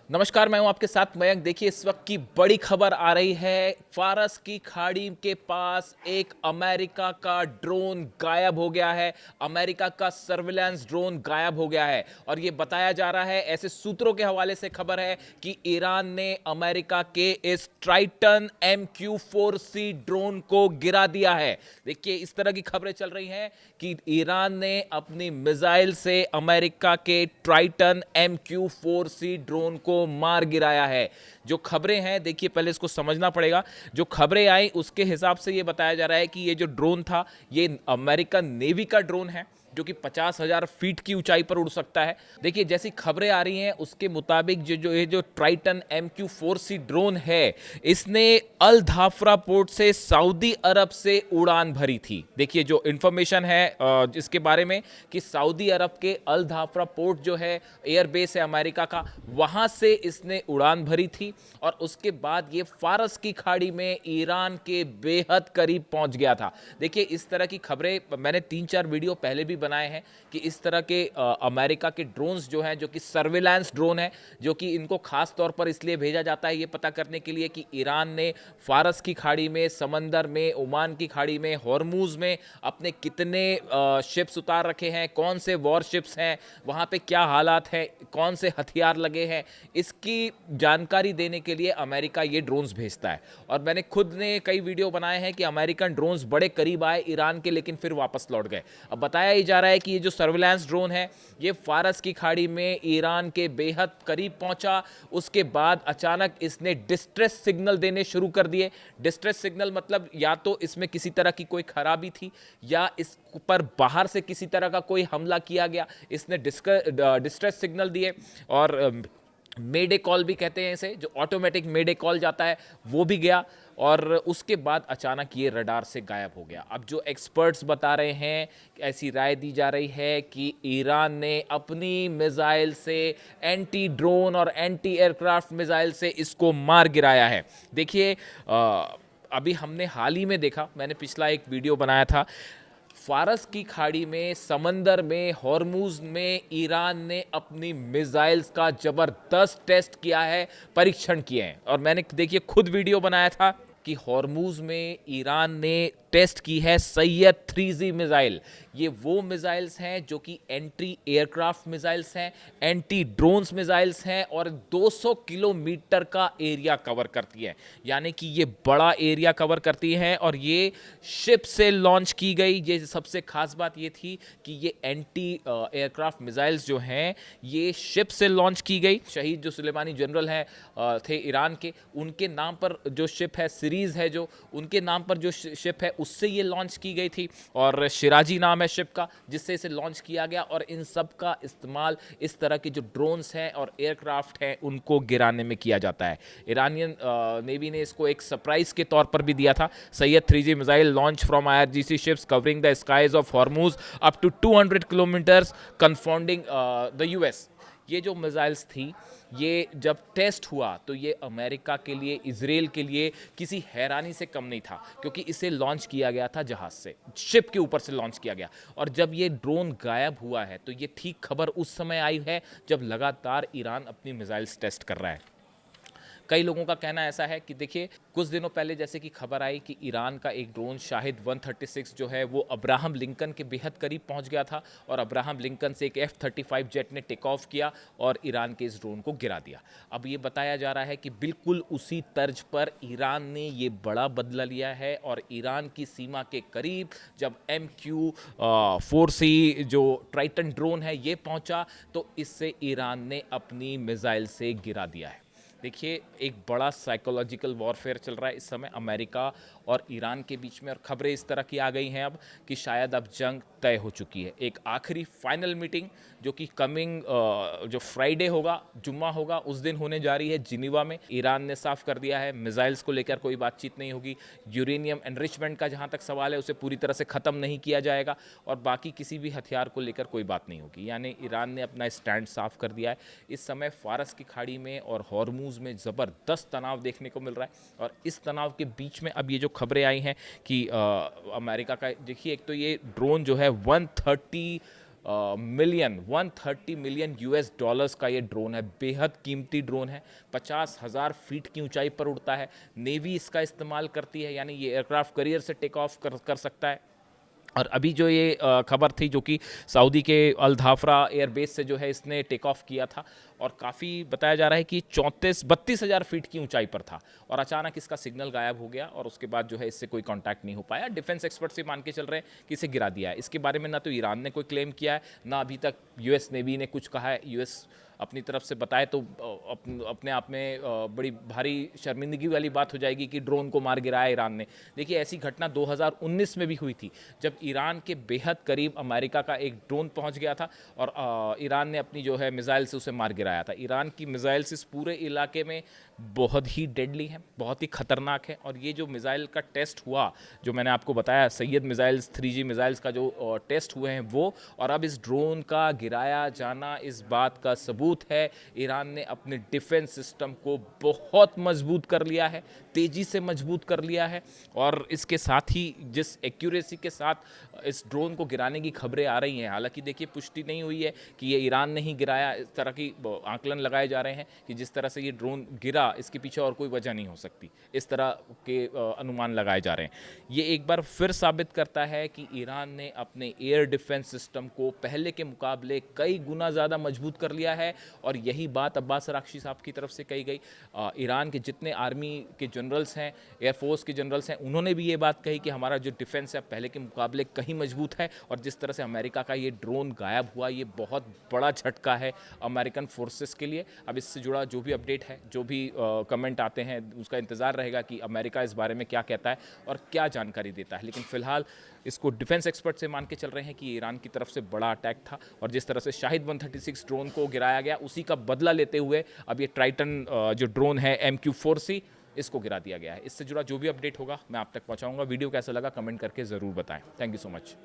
नमस्कार, मैं हूं आपके साथ मयंक। देखिए, इस वक्त की बड़ी खबर आ रही है। फारस की खाड़ी के पास एक अमेरिका का ड्रोन गायब हो गया है। अमेरिका का सर्विलांस ड्रोन गायब हो गया है और ये बताया जा रहा है, ऐसे सूत्रों के हवाले से खबर है कि ईरान ने अमेरिका के इस ट्राइटन MQ-4C ड्रोन को गिरा दिया है। देखिए, इस तरह की खबरें चल रही हैं कि ईरान ने अपनी मिसाइल से अमेरिका के ट्राइटन MQ-4C ड्रोन को मार गिराया है। जो खबरें हैं, देखिए, पहले इसको समझना पड़ेगा। जो खबरें आई उसके हिसाब से ये बताया जा रहा है कि ये जो ड्रोन था, ये अमेरिकन नेवी का ड्रोन है जो कि 50,000 फीट की ऊंचाई पर उड़ सकता है। देखिए, जैसी खबरें आ रही हैं उसके मुताबिक ये जो ट्राइटन MQ-4C ड्रोन है, इसने अल धाफरा पोर्ट से सऊदी अरब से उड़ान भरी थी। देखिए, जो इंफॉर्मेशन है इसके बारे में कि सऊदी अरब के अल धाफरा पोर्ट जो है, एयरबेस है अमेरिका का, वहां से इसने उड़ान भरी थी और उसके बाद ये फारस की खाड़ी में ईरान के बेहद करीब पहुंच गया था। देखिए, इस तरह की खबरें मैंने 3-4 वीडियो पहले भी बनाए हैं कि इस तरह के अमेरिका के ड्रोन्स जो हैं, जो कि सर्विलांस ड्रोन है, जो कि इनको खास तौर पर इसलिए भेजा जाता है ये पता करने के लिए कि ईरान ने फारस की खाड़ी में, समंदर में, ओमान की खाड़ी में, हॉर्मूज में अपने कितने शिप्स उतार रखे हैं, कौन से वॉरशिप्स हैं, वहाँ पे क्या हालात हैं, कौन से हथियार लगे हैं, इसकी जानकारी देने के लिए अमेरिका ये ड्रोन्स भेजता है। और मैंने खुद ने कई वीडियो बनाए हैं कि अमेरिकन ड्रोन्स बड़े करीब आए ईरान के, लेकिन फिर वापस लौट गए। अब बताया ही जा रहा है कि ये जो सर्विलांस ड्रोन है, ये फारस की खाड़ी में ईरान के बेहद करीब पहुंचा। उसके बाद अचानक इसने डिस्ट्रेस सिग्नल देने शुरू कर दिए। डिस्ट्रेस सिग्नल मतलब या तो इसमें किसी तरह की कोई खराबी थी या इस पर बाहर से किसी तरह का कोई हमला किया गया। इसने डिस्ट्रेस सिग्नल दिए और मेडे कॉल भी कहते हैं इसे, जो ऑटोमेटिक मेडे कॉल जाता है, वो भी गया। और उसके बाद अचानक ये रडार से गायब हो गया। अब जो एक्सपर्ट्स बता रहे हैं, ऐसी राय दी जा रही है कि ईरान ने अपनी मिसाइल से, एंटी ड्रोन और एंटी एयरक्राफ्ट मिसाइल से इसको मार गिराया है। देखिए, अभी हमने हाल ही में देखा, मैंने पिछला एक वीडियो बनाया था, फारस की खाड़ी में, समंदर में, हॉर्मूज में ईरान ने अपनी मिसाइल्स का जबरदस्त टेस्ट किया है, परीक्षण किए हैं। और मैंने देखिए खुद वीडियो बनाया था कि हॉर्मूज में ईरान ने टेस्ट की है सैयद 3G मिसाइल। ये वो मिसाइल्स हैं जो कि एंटी एयरक्राफ्ट मिसाइल्स हैं, एंटी ड्रोन्स मिसाइल्स हैं और 200 किलोमीटर का एरिया कवर करती है। यानी कि ये बड़ा एरिया कवर करती हैं और ये शिप से लॉन्च की गई। ये सबसे खास बात ये थी कि ये एंटी एयरक्राफ्ट मिसाइल्स जो हैं, ये शिप से लॉन्च की गई। शहीद जो सुलेमानी जनरल हैं थे ईरान के, उनके नाम पर जो शिप है, सीरीज है जो, उनके नाम पर जो शिप है, उससे ये लॉन्च की गई थी और शिराजी नाम है शिप का, जिससे इसे लॉन्च किया गया। और इन सब का इस्तेमाल इस तरह के जो ड्रोन्स हैं और एयरक्राफ्ट हैं उनको गिराने में किया जाता है। ईरानियन नेवी ने इसको एक सरप्राइज के तौर पर भी दिया था। Sayyad 3G missile launch from IRGC ships covering the skies of Hormuz up to 200 kilometres confounding the US। ये जो मिसाइल्स थी, ये जब टेस्ट हुआ तो ये अमेरिका के लिए, इजराइल के लिए किसी हैरानी से कम नहीं था, क्योंकि इसे लॉन्च किया गया था जहाज से, शिप के ऊपर से लॉन्च किया गया। और जब ये ड्रोन गायब हुआ है तो ये ठीक खबर उस समय आई है जब लगातार ईरान अपनी मिसाइल्स टेस्ट कर रहा है। कई लोगों का कहना ऐसा है कि देखिए, कुछ दिनों पहले जैसे कि खबर आई कि ईरान का एक ड्रोन शाहिद 136 जो है वो अब्राहम लिंकन के बेहद करीब पहुंच गया था और अब्राहम लिंकन से एक F-35 जेट ने टेक ऑफ किया और ईरान के इस ड्रोन को गिरा दिया। अब ये बताया जा रहा है कि बिल्कुल उसी तर्ज पर ईरान ने ये बड़ा बदला लिया है और ईरान की सीमा के करीब जब MQ-4C जो ट्राइटन ड्रोन है ये पहुंचा, तो इससे ईरान ने अपनी मिसाइल से गिरा दिया है। देखिए, एक बड़ा साइकोलॉजिकल वॉरफेयर चल रहा है इस समय अमेरिका और ईरान के बीच में, और खबरें इस तरह की आ गई हैं अब कि शायद अब जंग तय हो चुकी है। एक आखिरी फाइनल मीटिंग जो कि कमिंग जो फ्राइडे होगा, जुम्मा होगा, उस दिन होने जा रही है जिनीवा में। ईरान ने साफ कर दिया है मिसाइल्स को लेकर कोई बातचीत नहीं होगी। यूरेनियम एनरिचमेंट का जहां तक सवाल है उसे पूरी तरह से ख़त्म नहीं किया जाएगा और बाकी किसी भी हथियार को लेकर कोई बात नहीं होगी। यानी ईरान ने अपना स्टैंड साफ कर दिया है। इस समय फारस की खाड़ी में और हॉर्मूज में ज़बरदस्त तनाव देखने को मिल रहा है और इस तनाव के बीच में अब ये जो खबरें आई हैं कि अमेरिका का, देखिए, एक तो ये ड्रोन जो है 130 मिलियन 130 मिलियन यूएस डॉलर्स का ये ड्रोन है। बेहद कीमती ड्रोन है। 50,000 फीट की ऊंचाई पर उड़ता है। नेवी इसका इस्तेमाल करती है, यानी ये एयरक्राफ्ट कैरियर से टेक ऑफ कर सकता है। और अभी जो ये खबर थी जो कि सऊदी के अल धाफरा एयरबेस से जो है इसने टेक ऑफ किया था, और काफ़ी बताया जा रहा है कि 32,000 फीट की ऊंचाई पर था, और अचानक इसका सिग्नल गायब हो गया और उसके बाद जो है इससे कोई कांटेक्ट नहीं हो पाया। डिफेंस एक्सपर्ट से मान के चल रहे हैं कि इसे गिरा दिया है। इसके बारे में ना तो ईरान ने कोई क्लेम किया है, ना अभी तक यूएस नेवी ने कुछ कहा है। यूएस अपनी तरफ से बताए तो अपने आप में बड़ी भारी शर्मिंदगी वाली बात हो जाएगी कि ड्रोन को मार गिराया ईरान ने। देखिए, ऐसी घटना 2019 में भी हुई थी, जब ईरान के बेहद करीब अमेरिका का एक ड्रोन पहुंच गया था और ईरान ने अपनी जो है मिसाइल से उसे मार गिराया था। ईरान की मिसाइल्स इस पूरे इलाके में बहुत ही डेडली हैं, बहुत ही खतरनाक है। और ये जो मिसाइल का टेस्ट हुआ, जो मैंने आपको बताया, सैयद मिसाइल्स 3G मिसाइल्स का जो टेस्ट हुए हैं वो, और अब इस ड्रोन का गिराया जाना इस बात का सबूत है ईरान ने अपने डिफेंस सिस्टम को बहुत मजबूत कर लिया है, तेजी से मजबूत कर लिया है। और इसके साथ ही जिस एक्यूरेसी के साथ इस ड्रोन को गिराने की खबरें आ रही हैं, हालांकि देखिए पुष्टि नहीं हुई है कि ये ईरान ने ही गिराया, इस तरह की आकलन लगाए जा रहे हैं कि जिस तरह से ये ड्रोन गिरा इसके पीछे और कोई वजह नहीं हो सकती, इस तरह के अनुमान लगाए जा रहे हैं। ये एक बार फिर साबित करता है कि ईरान ने अपने एयर डिफेंस सिस्टम को पहले के मुकाबले कई गुना ज़्यादा मजबूत कर लिया है, और यही बात अब्बास अराक्ची साहब की तरफ से कही गई। ईरान के जितने आर्मी के जनरल्स हैं, एयरफोर्स के जनरल्स हैं, उन्होंने भी ये बात कही कि हमारा जो डिफेंस है पहले के मुकाबले कहीं मजबूत है। और जिस तरह से अमेरिका का ये ड्रोन गायब हुआ, ये बहुत बड़ा झटका है अमेरिकन फोर्सेस के लिए। अब इससे जुड़ा जो भी अपडेट है, जो भी कमेंट आते हैं, उसका इंतज़ार रहेगा कि अमेरिका इस बारे में क्या कहता है और क्या जानकारी देता है। लेकिन फिलहाल इसको डिफेंस एक्सपर्ट से मान के चल रहे हैं कि ईरान की तरफ से बड़ा अटैक था, और जिस तरह से शाहिद 136 ड्रोन को गिराया गया, उसी का बदला लेते हुए अब ये ट्राइटन जो ड्रोन है MQ-4C, इसको गिरा दिया गया है। इससे जुड़ा जो भी अपडेट होगा मैं आप तक पहुंचाऊंगा। वीडियो कैसा लगा कमेंट करके ज़रूर बताएं। Thank you so much.